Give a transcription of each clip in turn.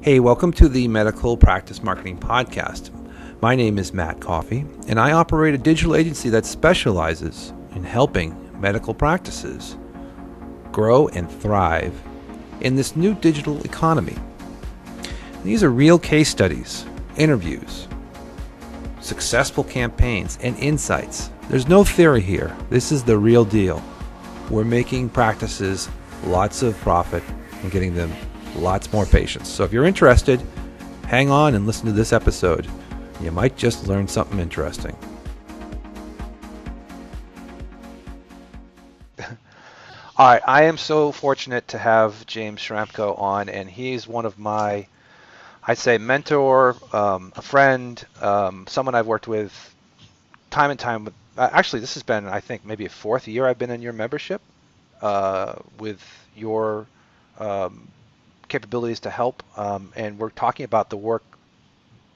Hey, welcome to the Medical Practice Marketing Podcast. My name is Matt Coffy, and I operate a digital agency that specializes in helping medical practices grow and thrive in this new digital economy. These are real case studies, interviews, successful campaigns, and insights. There's no theory here. This is the real deal. We're making practices lots of profit and getting them lots more patients. So if you're interested, hang on and listen to this episode. You might just learn something interesting. All right, I am so fortunate to have James Schramko on, and he's one of my, I'd say, mentor, a friend, someone I've worked with time and time. Actually, this has been, I think, maybe a fourth year I've been in your membership with your capabilities to help, and we're talking about the Work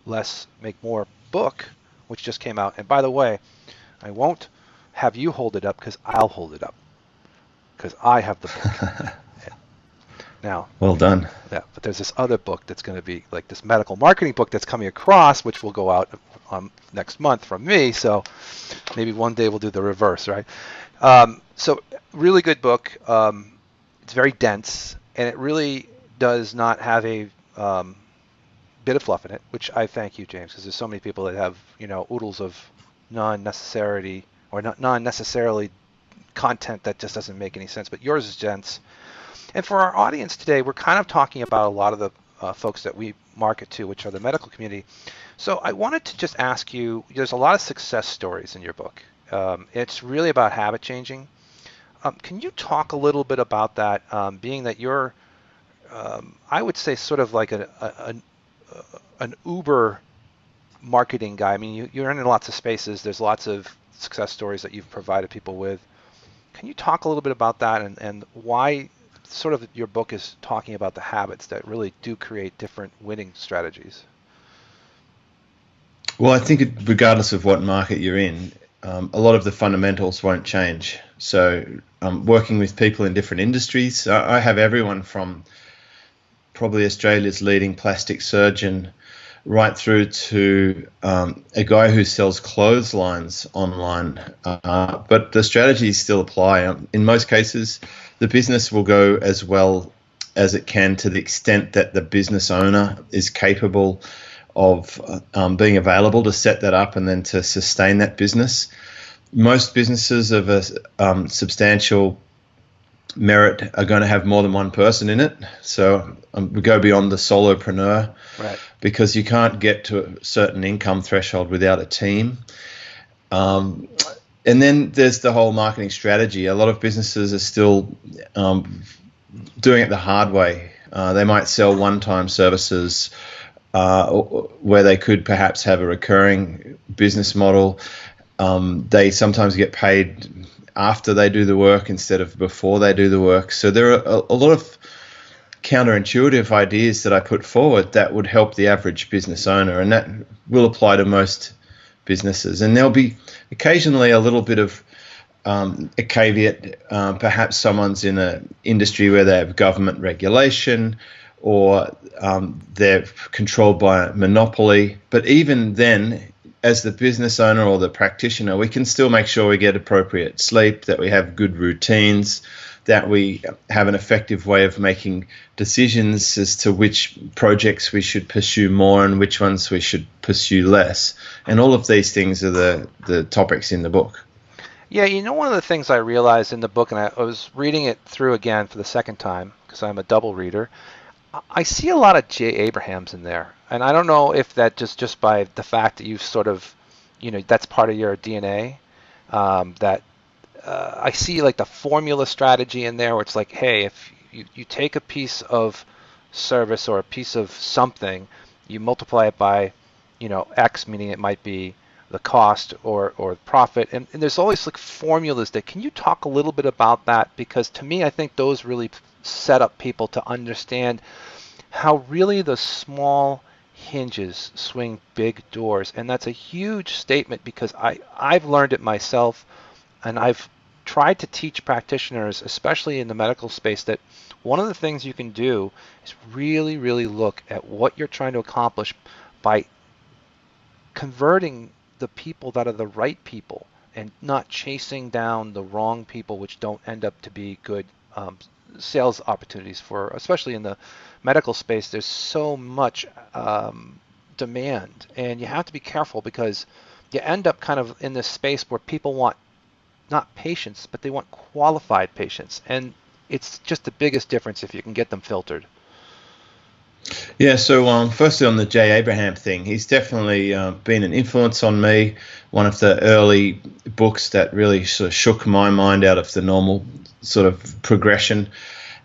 Less, Make More book, which just came out. And by the way, I won't have you hold it up because I'll hold it up because I have the book. Now, well done. Yeah, but there's this other book that's going to be like this medical marketing book that's coming across, which will go out next month from me. So maybe one day we'll do the reverse, right? So really good book. It's very dense, and it really does not have a bit of fluff in it, which I thank you, James, because there's so many people that have, oodles of non-necessarily content that just doesn't make any sense. But yours is dense. And for our audience today, we're kind of talking about a lot of the folks that we market to, which are the medical community. So I wanted to just ask you, there's a lot of success stories in your book. It's really about habit changing. Can you talk a little bit about that, being that you're I would say sort of like an Uber marketing guy. I mean, you're in lots of spaces. There's lots of success stories that you've provided people with. Can you talk a little bit about that and why sort of your book is talking about the habits that really do create different winning strategies? Well, I think regardless of what market you're in, a lot of the fundamentals won't change. So working with people in different industries, I have everyone from probably Australia's leading plastic surgeon right through to a guy who sells clotheslines online. But the strategies still apply. In most cases, the business will go as well as it can to the extent that the business owner is capable of being available to set that up and then to sustain that business. Most businesses of a substantial merit are going to have more than one person in it. So we go beyond the solopreneur, right, because you can't get to a certain income threshold without a team. And then there's the whole marketing strategy. A lot of businesses are still doing it the hard way. They might sell one-time services where they could perhaps have a recurring business model. They sometimes get paid after they do the work instead of before they do the work. So there are a lot of counterintuitive ideas that I put forward that would help the average business owner, and that will apply to most businesses. And there'll be occasionally a little bit of a caveat. Perhaps someone's in an industry where they have government regulation or they're controlled by a monopoly. But even then, as the business owner or the practitioner, we can still make sure we get appropriate sleep, that we have good routines, that we have an effective way of making decisions as to which projects we should pursue more and which ones we should pursue less. And all of these things are the topics in the book. Yeah, one of the things I realized in the book, and I was reading it through again for the second time because I'm a double reader, I see a lot of J. Abrahams in there. And I don't know if that just by the fact that you've sort of, that's part of your DNA, that I see like the formula strategy in there where it's like, hey, if you take a piece of service or a piece of something, you multiply it by, X, meaning it might be the cost or profit. And there's always like formulas that, can you talk a little bit about that? Because to me, I think those really set up people to understand how really the small hinges swing big doors. And that's a huge statement because I've learned it myself, and I've tried to teach practitioners, especially in the medical space, that one of the things you can do is really, really look at what you're trying to accomplish by converting the people that are the right people and not chasing down the wrong people, which don't end up to be good sales opportunities for, especially in the medical space. There's so much demand, and you have to be careful because you end up kind of in this space where people want not patients, but they want qualified patients, and it's just the biggest difference if you can get them filtered. Yeah, so firstly on the Jay Abraham thing, he's definitely been an influence on me. One of the early books that really sort of shook my mind out of the normal sort of progression.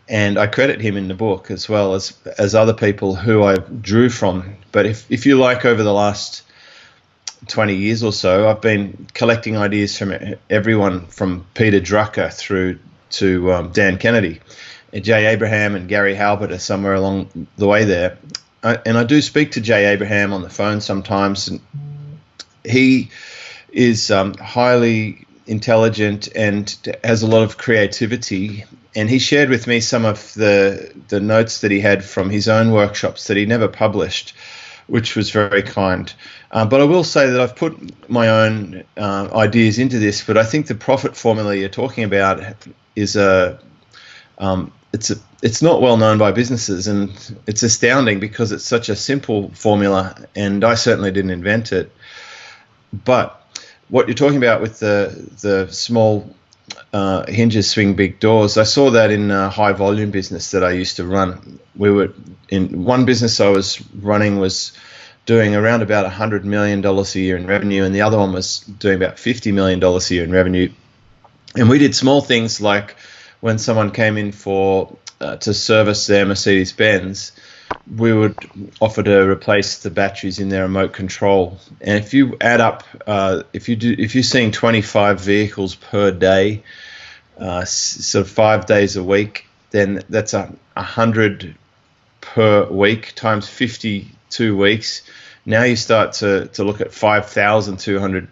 And I credit him in the book as well as other people who I drew from. But if you like, over the last 20 years or so, I've been collecting ideas from everyone from Peter Drucker through to Dan Kennedy. Jay Abraham and Gary Halbert are somewhere along the way there. And I do speak to Jay Abraham on the phone sometimes. And he is highly intelligent and has a lot of creativity. And he shared with me some of the notes that he had from his own workshops that he never published, which was very kind. But I will say that I've put my own ideas into this, but I think the profit formula you're talking about is it's not well known by businesses, and it's astounding because it's such a simple formula, and I certainly didn't invent it. But what you're talking about with the small hinges swing big doors, I saw that in a high volume business that I used to run. We were in one business I was running was doing around about $100 million a year in revenue, and the other one was doing about $50 million a year in revenue. And we did small things like when someone came in for to service their Mercedes-Benz, we would offer to replace the batteries in their remote control. And if you add up, if you're seeing 25 vehicles per day, sort of 5 days a week, then that's 100 per week times 52 weeks. Now you start to look at 5,200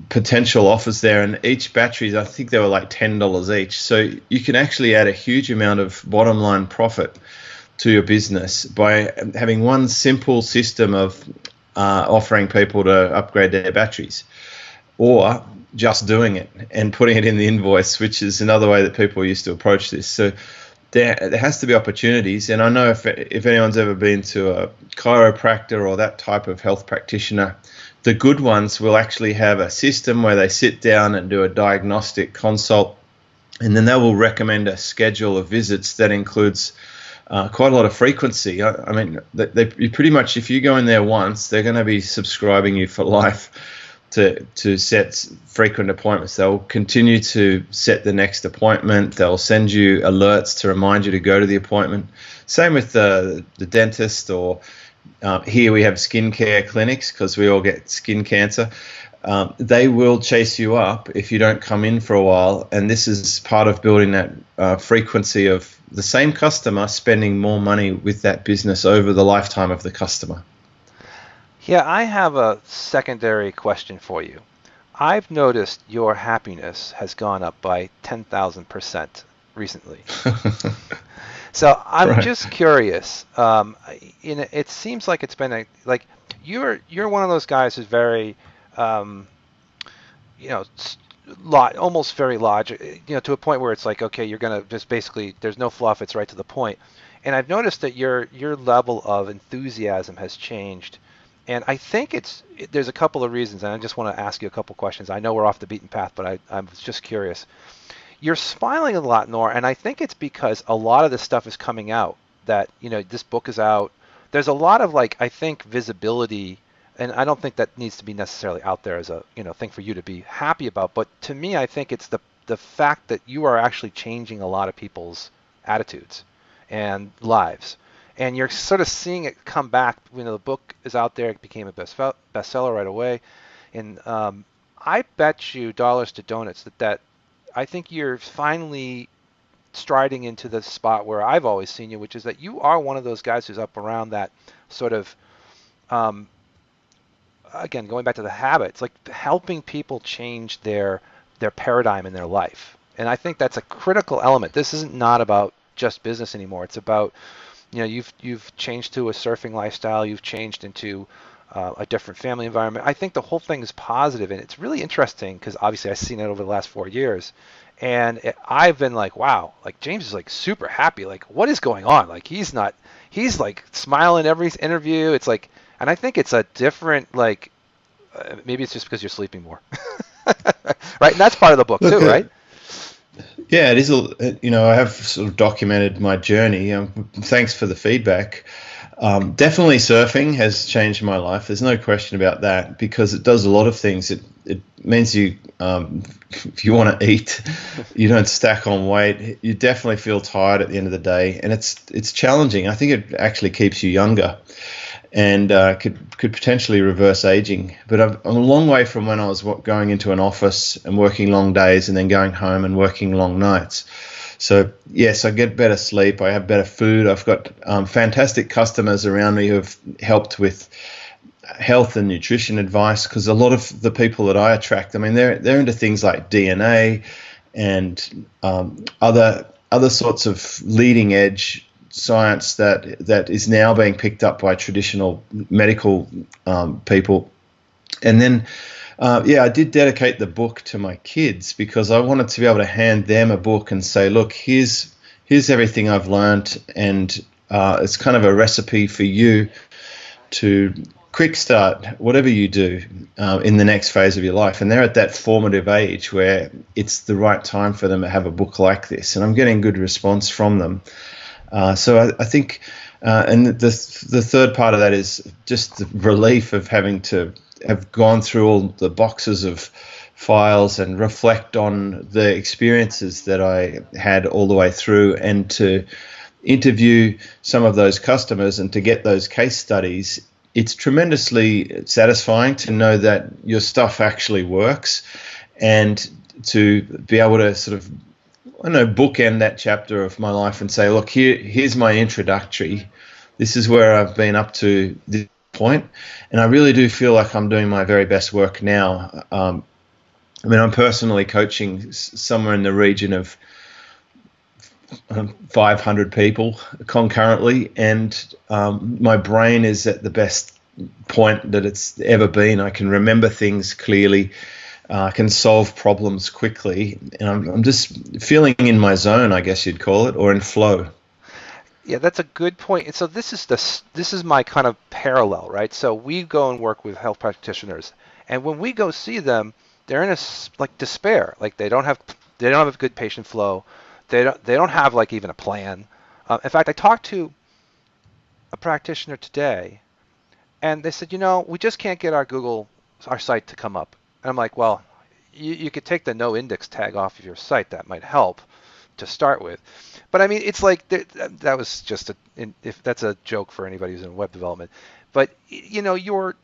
potential offers there, and each batteries, I think they were like $10 each. So you can actually add a huge amount of bottom line profit to your business by having one simple system of offering people to upgrade their batteries, or just doing it and putting it in the invoice, which is another way that people used to approach this. So there has to be opportunities. And I know if anyone's ever been to a chiropractor or that type of health practitioner, the good ones will actually have a system where they sit down and do a diagnostic consult, and then they will recommend a schedule of visits that includes quite a lot of frequency. I mean, you pretty much, if you go in there once, they're going to be subscribing you for life to set frequent appointments. They'll continue to set the next appointment. They'll send you alerts to remind you to go to the appointment. Same with the dentist, or here we have skincare clinics because we all get skin cancer. They will chase you up if you don't come in for a while, and this is part of building that frequency of the same customer spending more money with that business over the lifetime of the customer. Yeah, I have a secondary question for you. I've noticed your happiness has gone up by 10,000% recently. So I'm Right. just curious. It seems like it's been like you're one of those guys who's very, you know, almost very logic, to a point where it's like, okay, you're gonna just basically, there's no fluff, it's right to the point. And I've noticed that your level of enthusiasm has changed. And I think there's a couple of reasons, and I just want to ask you a couple questions. I know we're off the beaten path, but I'm just curious. You're smiling a lot more, and I think it's because a lot of this stuff is coming out, that, this book is out. There's a lot of, I think, visibility, and I don't think that needs to be necessarily out there as a, thing for you to be happy about. But to me, I think it's the fact that you are actually changing a lot of people's attitudes and lives. And you're sort of seeing it come back. The book is out there. It became a bestseller right away. And I bet you dollars to donuts that I think you're finally striding into the spot where I've always seen you, which is that you are one of those guys who's up around that sort of, again, going back to the habits, like helping people change their their paradigm in their life. And I think that's a critical element. This isn't not about just business anymore. It's about, you've changed to a surfing lifestyle. You've changed into a different family environment. I think the whole thing is positive, and it's really interesting because obviously I've seen it over the last 4 years, and I've been like, wow, like James is like super happy. Like, what is going on? Like, he's like smiling every interview. It's like, and I think it's a different, like, maybe it's just because you're sleeping more, right? And that's part of the book too, Look, right? yeah, it is. I have sort of documented my journey. Thanks for the feedback. Definitely surfing has changed my life. There's no question about that because it does a lot of things. It means you, if you want to eat, you don't stack on weight. You definitely feel tired at the end of the day, and it's challenging. I think it actually keeps you younger, and could potentially reverse aging. But I'm a long way from when I was going into an office and working long days and then going home and working long nights. So yes, I get better sleep. I have better food. I've got fantastic customers around me who have helped with health and nutrition advice because a lot of the people that I attract, I mean, they're into things like DNA and other sorts of leading edge science that is now being picked up by traditional medical people. And then I did dedicate the book to my kids because I wanted to be able to hand them a book and say, look, here's everything I've learned, and it's kind of a recipe for you to quick start whatever you do in the next phase of your life. And they're at that formative age where it's the right time for them to have a book like this, and I'm getting good response from them. So I think, and the third part of that is just the relief of having to have gone through all the boxes of files and reflect on the experiences that I had all the way through, and to interview some of those customers and to get those case studies. It's tremendously satisfying to know that your stuff actually works, and to be able to sort of, I don't know, bookend that chapter of my life and say, look, here's my introductory. This is where I've been up to this point, and I really do feel like I'm doing my very best work now. I mean, I'm personally coaching somewhere in the region of 500 people concurrently, and my brain is at the best point that it's ever been. I can remember things clearly. I can solve problems quickly, and I'm just feeling in my zone, I guess you'd call it, or in flow. Yeah, that's a good point. And so this is my kind of parallel, right? So we go and work with health practitioners, and when we go see them, they're in like despair, like they don't have a good patient flow, they don't have like even a plan. In fact, I talked to a practitioner today, and they said, we just can't get our site to come up. And I'm like, well, you could take the no index tag off of your site. That might help to start with. But I mean, it's like that was just if that's a joke for anybody who's in web development. But your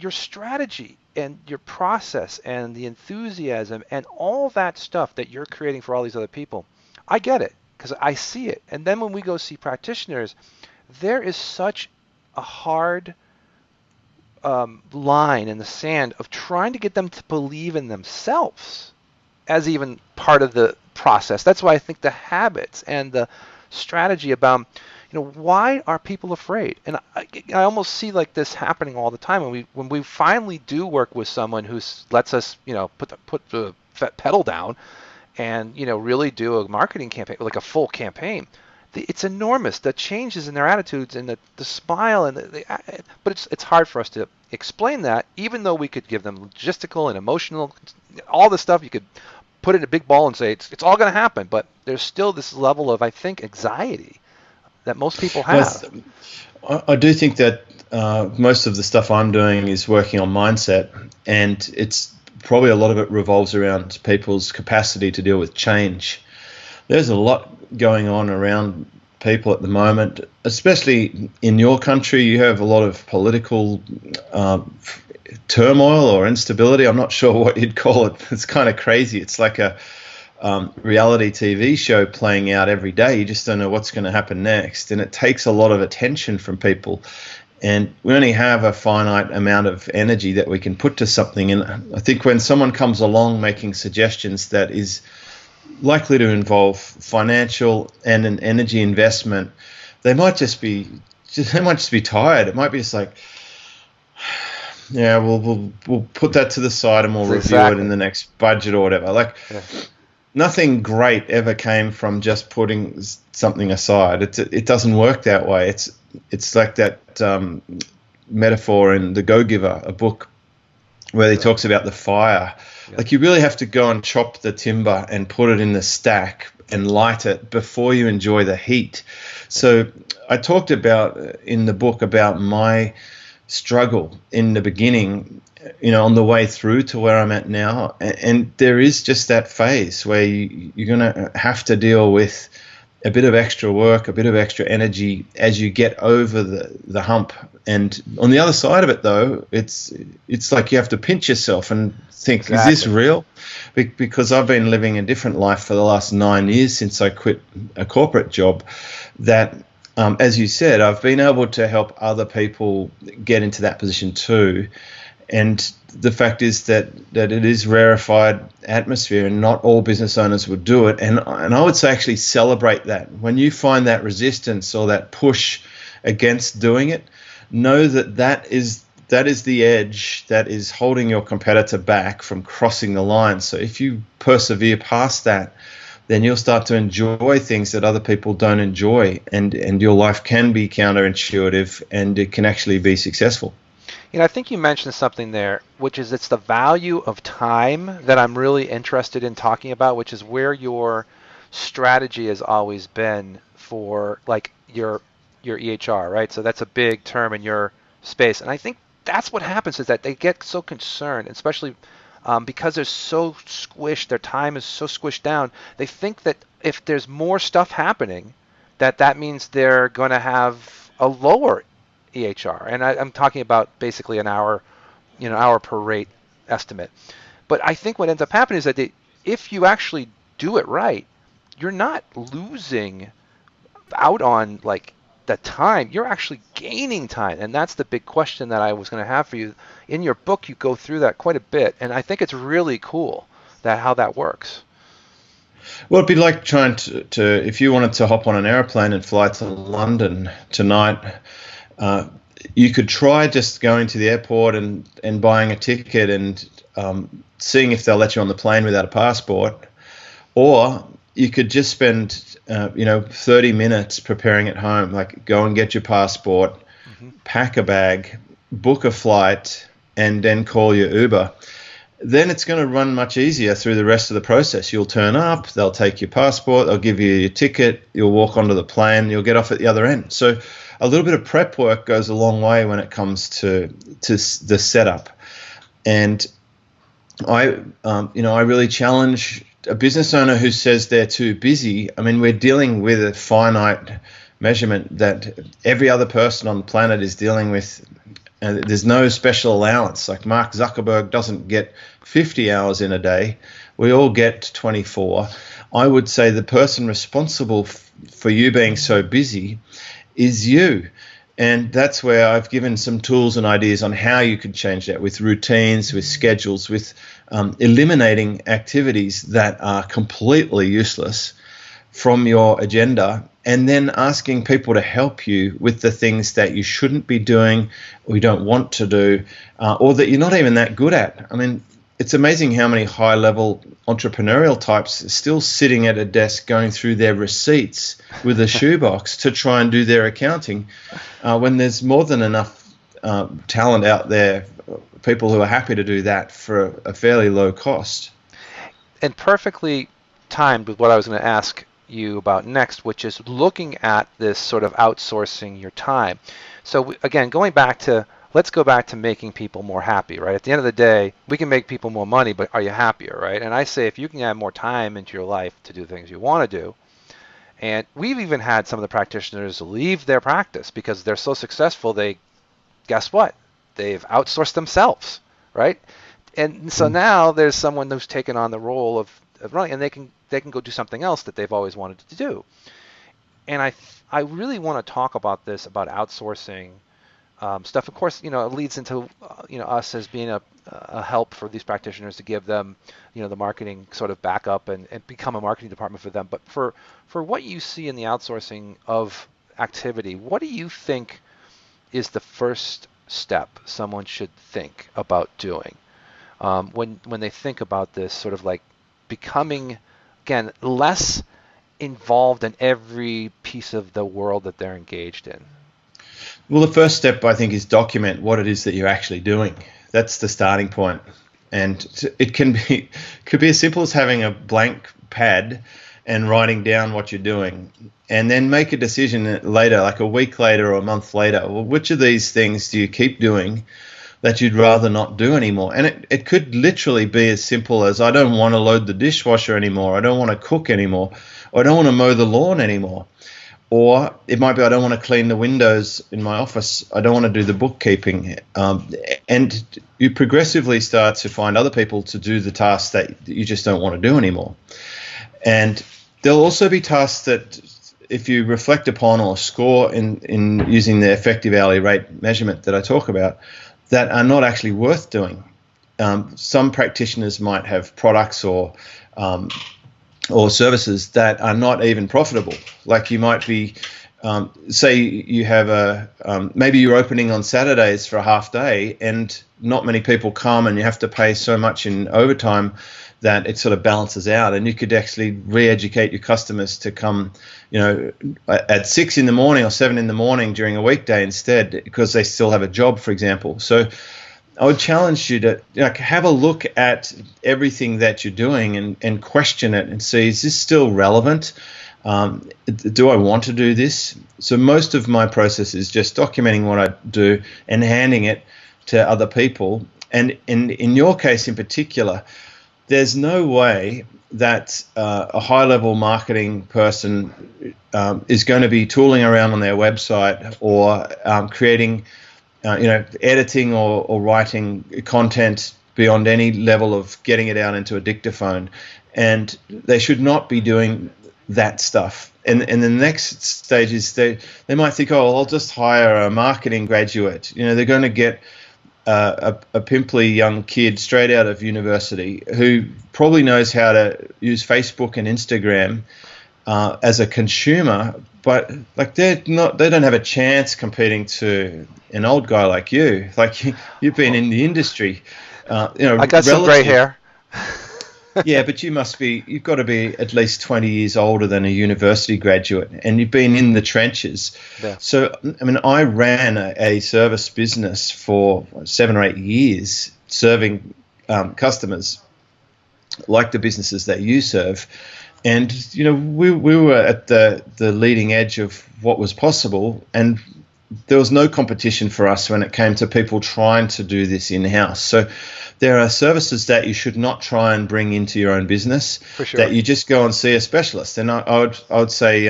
strategy and your process and the enthusiasm and all that stuff that you're creating for all these other people, I get it because I see it. And then when we go see practitioners, there is such a hard line in the sand of trying to get them to believe in themselves as even part of the process. That's why I think the habits and the strategy about, why are people afraid? And I almost see like this happening all the time when we finally do work with someone who lets us, put the pedal down and, really do a marketing campaign, like a full campaign. It's enormous, the changes in their attitudes and the smile and but it's hard for us to explain that, even though we could give them logistical and emotional, all the stuff you could put in a big ball and say it's all going to happen, but there's still this level of, I think, anxiety that most people have. I do think that most of the stuff I'm doing is working on mindset, and it's probably a lot of it revolves around people's capacity to deal with change. There's a lot going on around people at the moment, especially in your country. You have a lot of political turmoil or instability. I'm not sure what you'd call it. It's kind of crazy. It's like a reality TV show playing out every day. You just don't know what's going to happen next, and it takes a lot of attention from people. and we only have a finite amount of energy that we can put to something. And I think when someone comes along making suggestions that is likely to involve financial and an energy investment, they might just be tired. It might be just like, yeah, we'll put that to the side and we'll review it in the next budget or whatever. Like, Yeah. nothing great ever came from just putting something aside. It doesn't work that way. It's like that metaphor in The Go-Giver, a book where he talks about the fire. Yeah. Like, you really have to go and chop the timber and put it in the stack and light it before you enjoy the heat. So I talked about in the book about my struggle in the beginning, on the way through to where I'm at now. And there is just that phase where you're going to have to deal with a bit of extra work, a bit of extra energy as you get over the hump. And on the other side of it, though, it's like you have to pinch yourself and think, Is this real? Because I've been living a different life for the last 9 years since I quit a corporate job, that as you said, I've been able to help other people get into that position too. And the fact is that it is rarefied atmosphere, and not all business owners would do it. And I would say actually celebrate that. When you find that resistance or that push against doing it, know that is the edge that is holding your competitor back from crossing the line. So if you persevere past that, then you'll start to enjoy things that other people don't enjoy, and your life can be counterintuitive, and it can actually be successful. I think you mentioned something there, which is it's the value of time that I'm really interested in talking about, which is where your strategy has always been for like your EHR, right? So that's a big term in your space, and I think that's what happens is that they get so concerned, especially because they're so squished, their time is so squished down. They think that if there's more stuff happening, that means they're going to have a lower EHR, and I'm talking about basically an hour, hour per rate estimate. But I think what ends up happening is that if you actually do it right, you're not losing out on like the time. You're actually gaining time, and that's the big question that I was going to have for you. In your book, you go through that quite a bit, and I think it's really cool how that works. Well, it'd be like trying to if you wanted to hop on an airplane and fly to London tonight. You could try just going to the airport and buying a ticket and seeing if they'll let you on the plane without a passport, or you could just spend 30 minutes preparing at home. Like, go and get your passport, pack a bag, book a flight, and then call your Uber. Then it's going to run much easier through the rest of the process. You'll turn up, they'll take your passport, they'll give you your ticket, you'll walk onto the plane, you'll get off at the other end. So a little bit of prep work goes a long way when it comes to the setup. And I really challenge a business owner who says they're too busy. I mean, we're dealing with a finite measurement that every other person on the planet is dealing with. And there's no special allowance. Like, Mark Zuckerberg doesn't get 50 hours in a day. We all get 24. I would say the person responsible for you being so busy is you. And that's where I've given some tools and ideas on how you can change that, with routines, with schedules, with eliminating activities that are completely useless from your agenda, and then asking people to help you with the things that you shouldn't be doing or you don't want to do, or that you're not even that good at. I mean, it's amazing how many high-level entrepreneurial types are still sitting at a desk going through their receipts with a shoebox to try and do their accounting, when there's more than enough talent out there, people who are happy to do that for a fairly low cost. And perfectly timed with what I was going to ask you about next, which is looking at this sort of outsourcing your time. So again, let's go back to making people more happy, right? At the end of the day, we can make people more money, but are you happier, right? And I say if you can add more time into your life to do things you want to do, and we've even had some of the practitioners leave their practice because they're so successful, guess what? They've outsourced themselves, right? And so now there's someone who's taken on the role of running, and they can go do something else that they've always wanted to do. And I really want to talk about this, about outsourcing stuff. Of course, it leads into us as being a help for these practitioners to give them the marketing sort of backup and become a marketing department for them. But for what you see in the outsourcing of activity, what do you think is the first step someone should think about doing when they think about this, sort of like becoming, again, less involved in every piece of the world that they're engaged in? Well, the first step, I think, is document what it is that you're actually doing. That's the starting point. And it could be as simple as having a blank pad and writing down what you're doing, and then make a decision later, like a week later or a month later. Well, which of these things do you keep doing that you'd rather not do anymore? And it could literally be as simple as, I don't want to load the dishwasher anymore, I don't want to cook anymore, or I don't want to mow the lawn anymore. Or it might be, I don't want to clean the windows in my office, I don't want to do the bookkeeping. And you progressively start to find other people to do the tasks that you just don't want to do anymore. And there'll also be tasks that, if you reflect upon or score in using the effective hourly rate measurement that I talk about, that are not actually worth doing. Some practitioners might have products or services that are not even profitable. Like you might be, say you have maybe you're opening on Saturdays for a half day and not many people come, and you have to pay so much in overtime that it sort of balances out, and you could actually re-educate your customers to come, at 6 in the morning or 7 in the morning during a weekday instead, because they still have a job, for example. So I would challenge you to have a look at everything that you're doing and question it and see, is this still relevant? Do I want to do this? So most of my process is just documenting what I do and handing it to other people. And in your case in particular, there's no way that a high-level marketing person is going to be tooling around on their website or creating, editing or writing content beyond any level of getting it out into a dictaphone. And they should not be doing that stuff. And the next stage is they might think, oh, I'll just hire a marketing graduate. They're going to get a pimply young kid straight out of university who probably knows how to use Facebook and Instagram as a consumer, but like they don't have a chance competing to an old guy like you. Like you've been in the industry, I got some gray hair. Yeah, but you've got to be at least 20 years older than a university graduate, and you've been in the trenches. Yeah. So, I ran a service business for 7 or 8 years, serving customers like the businesses that you serve. And, we were at the leading edge of what was possible, and there was no competition for us when it came to people trying to do this in-house. So there are services that you should not try and bring into your own business, for sure, that you just go and see a specialist. And I would say,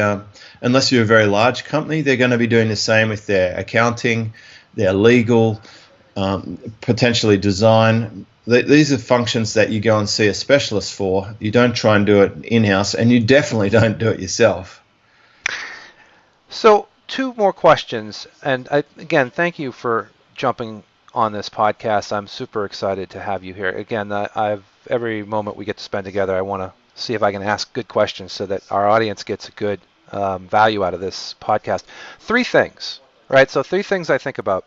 unless you're a very large company, they're going to be doing the same with their accounting, their legal, potentially design. These are functions that you go and see a specialist for. You don't try and do it in-house, and you definitely don't do it yourself. So 2 more questions. And again, thank you for jumping on this podcast. I'm super excited to have you here. Again, every moment we get to spend together, I want to see if I can ask good questions so that our audience gets a good value out of this podcast. 3 things, right? So 3 things I think about.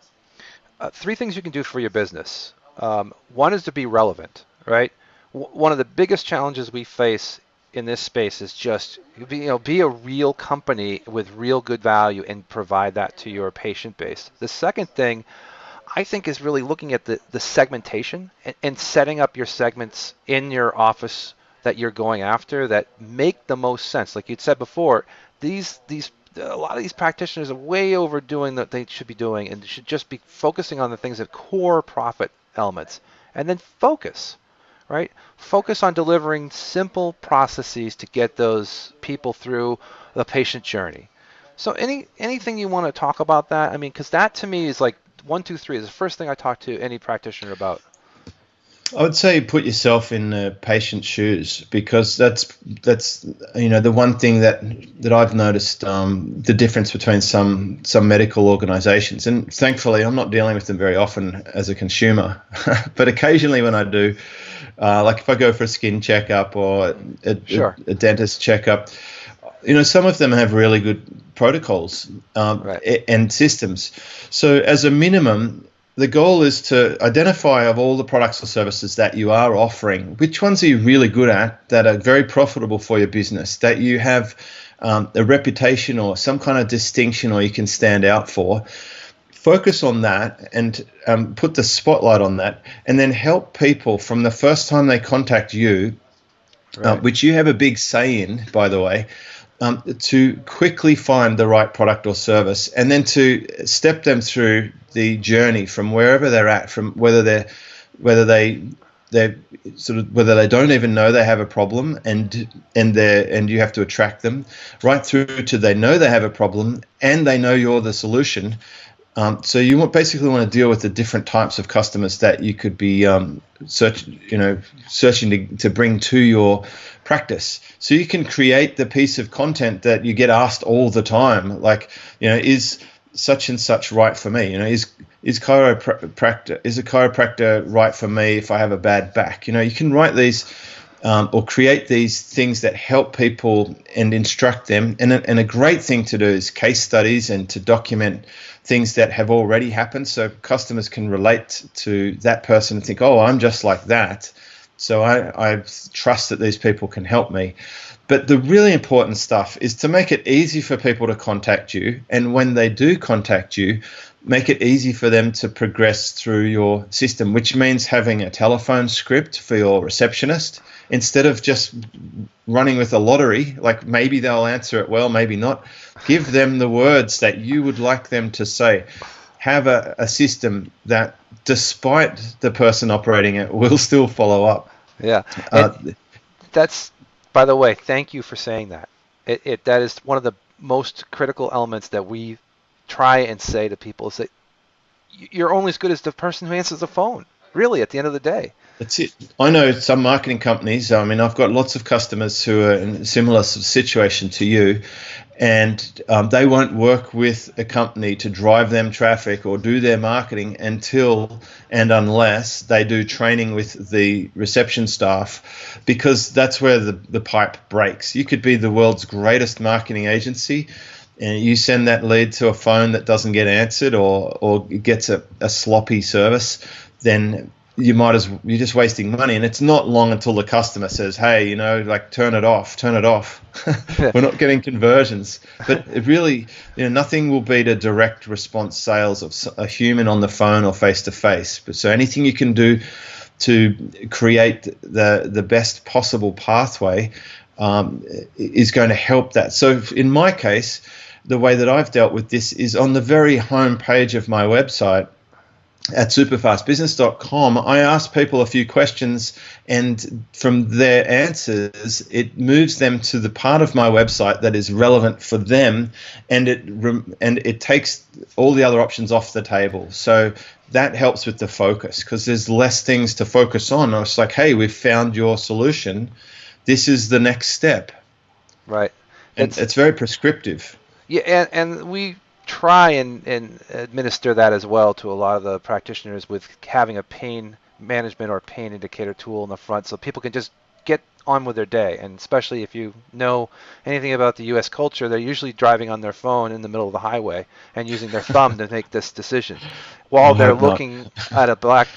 3 things you can do for your business. One is to be relevant, right? One of the biggest challenges we face in this space is just be a real company with real good value and provide that to your patient base. The second thing I think is really looking at the segmentation and setting up your segments in your office that you're going after that make the most sense. Like you'd said before, a lot of these practitioners are way overdoing what they should be doing and should just be focusing on the things that core profit elements. And then focus, right? Focus on delivering simple processes to get those people through the patient journey. So anything you want to talk about that? Because that to me is like 1, 2, 3 is the first thing I talk to any practitioner about. I would say put yourself in the patient's shoes, because that's the one thing that I've noticed, the difference between some medical organisations, and thankfully I'm not dealing with them very often as a consumer, but occasionally when I do, like if I go for a skin checkup or Sure. a dentist checkup, some of them have really good protocols, Right. and systems. So as a minimum, the goal is to identify, of all the products or services that you are offering, which ones are you really good at, that are very profitable for your business, that you have a reputation or some kind of distinction or you can stand out for. Focus on that and put the spotlight on that, and then help people from the first time they contact you, Right. which you have a big say in, by the way, to quickly find the right product or service, and then to step them through the journey from wherever they're at, from whether they don't even know they have a problem, and you have to attract them, right through to they know they have a problem and they know you're the solution. So you basically want to deal with the different types of customers that you could be searching to bring to your practice. So you can create the piece of content that you get asked all the time, like, is such and such right for me? Is a chiropractor right for me if I have a bad back? You can write these, or create these things that help people and instruct them. And a great thing to do is case studies, and to document things that have already happened, so customers can relate to that person and think, oh, I'm just like that, so I trust that these people can help me. But the really important stuff is to make it easy for people to contact you, and when they do contact you, make it easy for them to progress through your system, which means having a telephone script for your receptionist instead of just running with a lottery. Like, maybe they'll answer it well, maybe not. Give them the words that you would like them to say. Have a system that, despite the person operating it, will still follow up. Yeah. And Uh, that's, by the way, thank you for saying that. That is one of the most critical elements that we try and say to people, is that you're only as good as the person who answers the phone, really, at the end of the day. That's it. I know some marketing companies. I mean, I've got lots of customers who are in a similar situation to you, and they won't work with a company to drive them traffic or do their marketing until and unless they do training with the reception staff, because that's where the pipe breaks. You could be the world's greatest marketing agency, and you send that lead to a phone that doesn't get answered, or gets a sloppy service, then you're just wasting money. And it's not long until the customer says, hey, like, turn it off. We're not getting conversions. But it really, nothing will beat a direct response sales of a human on the phone or face to face. But so anything you can do to create the best possible pathway is going to help that. So in my case, the way that I've dealt with this is on the very home page of my website at superfastbusiness.com. I ask people a few questions, and from their answers, it moves them to the part of my website that is relevant for them, and it takes all the other options off the table. So that helps with the focus, because there's less things to focus on. It's like, hey, we've found your solution. This is the next step. Right. And it's very prescriptive. Yeah, and we try and administer that as well to a lot of the practitioners, with having a pain management or pain indicator tool in the front, so people can just get on with their day. And especially if you know anything about the U.S. culture, they're usually driving on their phone in the middle of the highway and using their thumb to make this decision while I they're hope not. looking at a black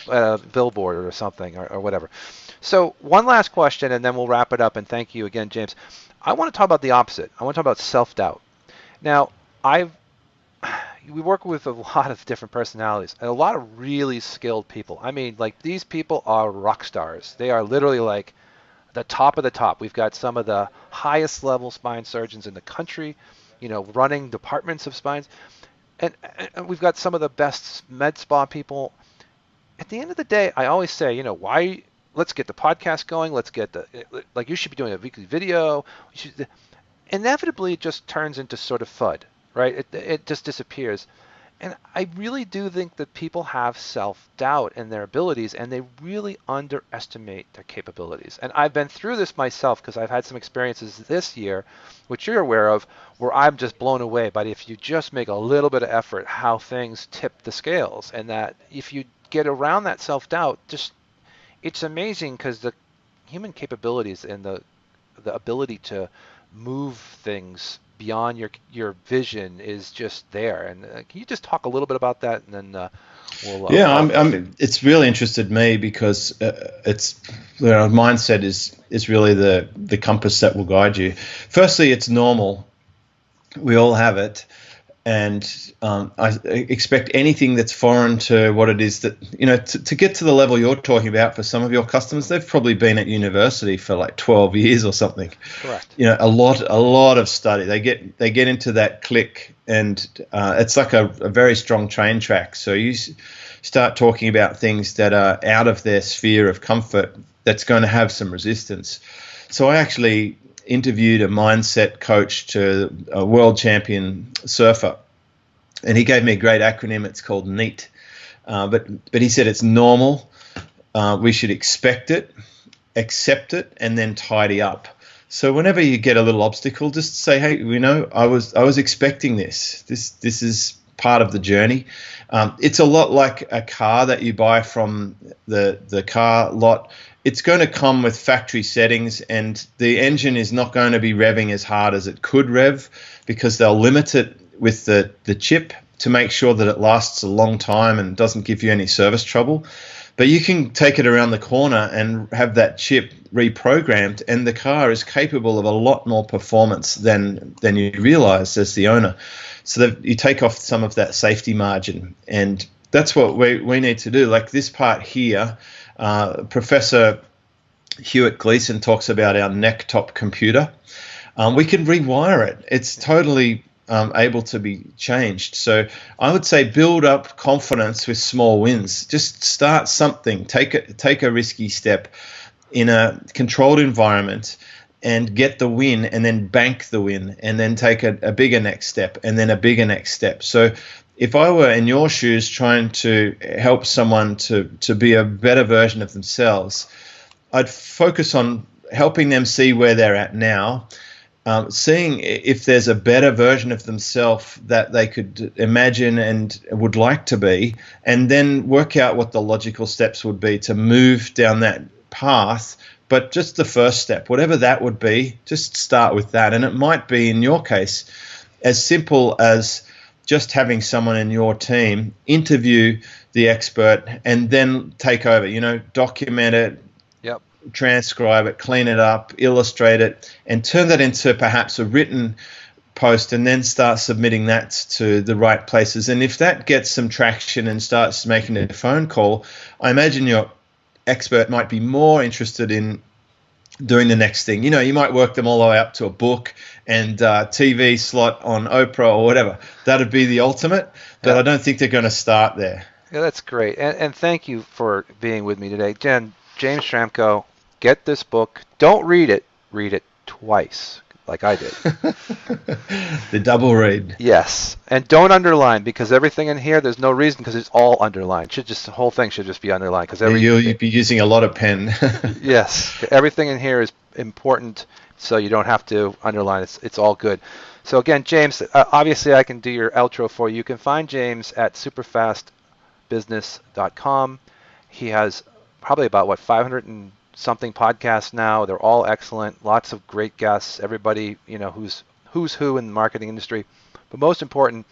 billboard or something, or whatever. So one last question, and then we'll wrap it up. And thank you again, James. I want to talk about the opposite. I want to talk about self-doubt. Now, I've we work with a lot of different personalities and a lot of really skilled people. I mean, like, these people are rock stars. They are literally like the top of the top. We've got some of the highest level spine surgeons in the country, running departments of spines, and we've got some of the best med spa people. At the end of the day, I always say, why? Let's get the podcast going. Let's get you should be doing a weekly video. Inevitably, it just turns into sort of FUD, right? It just disappears. And I really do think that people have self-doubt in their abilities, and they really underestimate their capabilities. And I've been through this myself because I've had some experiences this year, which you're aware of, where I'm just blown away. But if you just make a little bit of effort, how things tip the scales, and that if you get around that self-doubt, just it's amazing because the human capabilities and the ability to move things beyond your vision is just there. And can you just talk a little bit about that, and then we'll Yeah, follow up. it's really interested me because it's mindset is really the compass that will guide you. Firstly, it's normal. We all have it, and I expect anything that's foreign to what it is that to get to the level you're talking about for some of your customers, they've probably been at university for like 12 years or something. Correct. A lot of study. They get into that click, and it's like a very strong train track. So you start talking about things that are out of their sphere of comfort, that's going to have some resistance. So I actually interviewed a mindset coach to a world champion surfer, and he gave me a great acronym. It's called NEAT, but he said it's normal. We should expect it, accept it, and then tidy up. So whenever you get a little obstacle, just say, hey, I was expecting this. This is part of the journey. It's a lot like a car that you buy from the car lot. It's going to come with factory settings, and the engine is not going to be revving as hard as it could rev, because they'll limit it with the chip to make sure that it lasts a long time and doesn't give you any service trouble. But you can take it around the corner and have that chip reprogrammed, and the car is capable of a lot more performance than you realize as the owner. So that you take off some of that safety margin, and that's what we need to do. Like this part here, Professor Hewitt Gleason talks about our neck top computer. We can rewire it. It's totally able to be changed. So I would say build up confidence with small wins. Just start something. Take a risky step in a controlled environment and get the win, and then bank the win, and then take a bigger next step, and then a bigger next step. So if I were in your shoes trying to help someone to be a better version of themselves, I'd focus on helping them see where they're at now, seeing if there's a better version of themselves that they could imagine and would like to be, and then work out what the logical steps would be to move down that path. But just the first step, whatever that would be, just start with that. And it might be, in your case, as simple as just having someone in your team interview the expert and then take over, document it, Yep. transcribe it, clean it up, illustrate it, and turn that into perhaps a written post, and then start submitting that to the right places. And if that gets some traction and starts making a phone call, I imagine your expert might be more interested in doing the next thing. You might work them all the way up to a book and TV slot on Oprah or whatever. That'd be the ultimate, but I don't think they're going to start there. Yeah, that's great. And thank you for being with me today. James Schramko, get this book. Don't read it twice like I did. The double read. Yes, and don't underline, because everything in here, there's no reason, because it's all underlined. The whole thing should just be underlined, because you'll be using a lot of pen. Yes, everything in here is important, so you don't have to underline. It's all good. So again, James, obviously I can do your outro for you. You can find James at superfastbusiness.com. He has probably about 500 and something podcasts now. They're all excellent. Lots of great guests. Everybody, who's who in the marketing industry. But most important,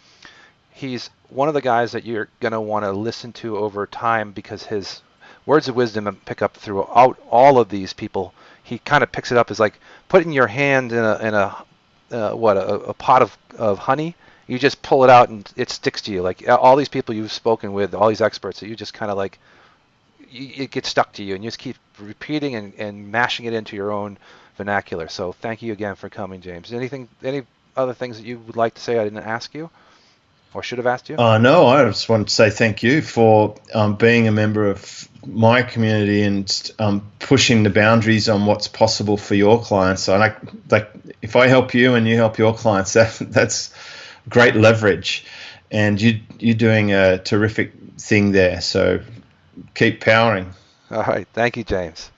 he's one of the guys that you're going to want to listen to over time, because his words of wisdom pick up throughout all of these people. He kind of picks it up as like putting your hand in a pot of honey. You just pull it out and it sticks to you. Like all these people you've spoken with, all these experts, that you just kind of like, it gets stuck to you, and you just keep repeating and mashing it into your own vernacular. So thank you again for coming, James. Any other things that you would like to say I didn't ask you, or should have asked you? No, I just want to say thank you for being a member of my community and pushing the boundaries on what's possible for your clients. So if I help you and you help your clients, that's great leverage. and you're doing a terrific thing there. So keep powering. All right. Thank you, James.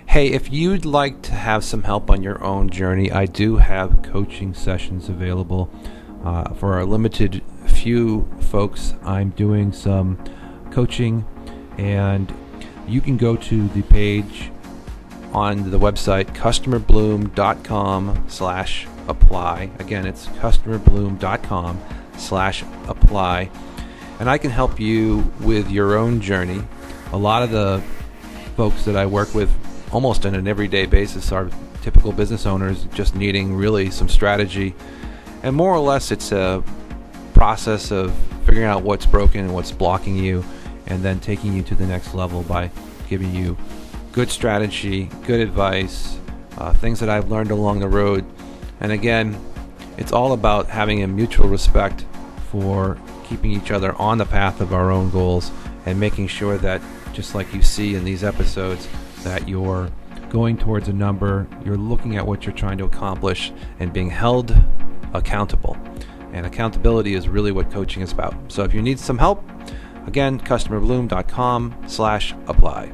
Hey, if you'd like to have some help on your own journey, I do have coaching sessions available. For a limited few folks, I'm doing some coaching, and you can go to the page on the website customerbloom.com/apply. Again, it's customerbloom.com/apply, and I can help you with your own journey. A lot of the folks that I work with almost on an everyday basis are typical business owners just needing really some strategy, and more or less it's a process of figuring out what's broken and what's blocking you, and then taking you to the next level by giving you good strategy, good advice, things that I've learned along the road. And again, it's all about having a mutual respect for keeping each other on the path of our own goals, and making sure that, just like you see in these episodes, that you're going towards a number, you're looking at what you're trying to accomplish, and being held accountable. And accountability is really what coaching is about. So if you need some help, again, customerbloom.com/apply.